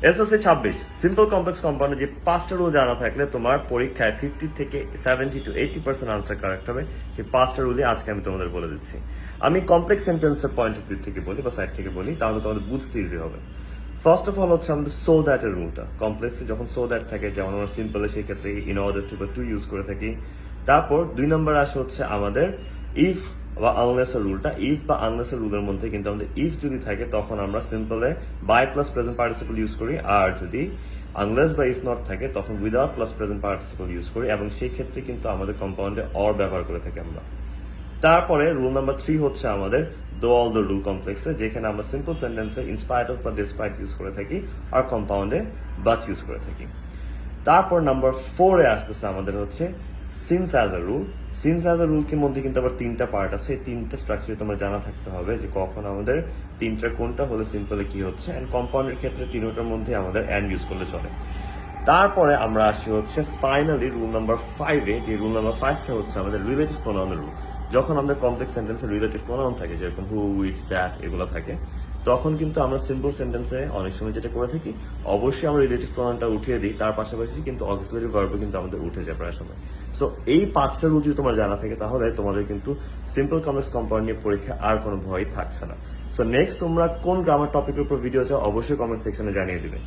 SSC 26 simple complex কম্পাউন্ডে যে 5টা rule জানা থাকলে তোমার পরীক্ষায় 50 থেকে 70 to 80% আনসার কারেক্ট হবে। সেই 5টা রুলই আজকে আমি তোমাদের বলে দিচ্ছি। আমি কমপ্লেক্স সেন্টেন্সের পয়েন্ট অফ ভিউ থেকে বলি বা সাইড থেকে বলি, তাহলে তোমাদের বুঝতে ইজি হবে। ফার্স্ট অফ অল হচ্ছে আমাদের সো দ্যাট এর রুলটা। কমপ্লেক্সে যখন সো দ্যাট থাকে, যেমন আমরা সিম্পলে সেই ক্ষেত্রে ইন অর্ডার টু বা টু ইউজ করে থাকি। তারপর 2 নম্বর আসে হচ্ছে আমাদের ইফ বা আনলেস এর রুলটা। ইফ বা আনলেস এর রুলের মধ্যে কিন্তু আমাদের ইফ যদি থাকে তখন আমরা সিম্পলে by plus present participle use করি, আর যদি আনলেস বা ইফ নট থাকে তখন without plus present participle use করি, এবং সেই ক্ষেত্রে কিন্তু আমাদের কম্পাউন্ডে অর ব্যবহার করে থাকি আমরা। তারপরে রুল নাম্বার 3 হচ্ছে আমাদের দো অল দ্য রুল কমপ্লেক্সে, যেখানে আমরা সিম্পল সেন্টেন্সে ইনস্পাইট অফ বা ডিসপাইট ইউজ করে থাকি, আর কম্পাউন্ডে বাট ইউজ করে থাকি। তারপর নাম্বার 4 এ আসতেছে আমাদের হচ্ছে since as a rule. Since as a রুলকে মধ্যে কিন্তু আবার 3টা পার্ট আছে। 3টা স্ট্রাকচার তোমার জানা থাকতে হবে যে কখন আমাদের 3টার কোনটা হলে সিম্পলে কি হচ্ছে, এন্ড কম্পাউন্ডের ক্ষেত্রে 3টার মধ্যে আমাদের অ্যান্ড ইউজ করলে চলে। তারপরে আমরা আসি হচ্ছে ফাইনালি রুল নাম্বার 5 এ, যে রুল নাম্বার 5টা হচ্ছে আমাদের রিলেটিভ প্রোনাউনের রুল। যখন আমাদের কমপ্লেক্স সেন্টেন্সে রিলেটিভ প্রোনাউন থাকে, যেরকম হু, উইচ, দ্যাট এগুলো থাকে, তখন কিন্তু আমরা সিম্পল সেন্টেন্সে অনেক সময় যেটা করে থাকি, অবশ্যই আমরা রিলেটিভ প্রোনাউনটা উঠিয়ে দিই, তার পাশাপাশি কিন্তু অক্সিলারি ভার্বও কিন্তু আমাদের উঠে যায় প্রায় সময়। সো এই 5টা রুল যদি তোমার জানা থাকে, তাহলে তোমাদের কিন্তু সিম্পল কমপ্লেক্স কম্পাউন্ড নিয়ে পরীক্ষা আর কোনো ভয় থাকছে না। সো নেক্সট তোমরা কোন গ্রামার টপিকের উপর ভিডিও চাও অবশ্যই কমেন্ট সেকশনে জানিয়ে দিবে।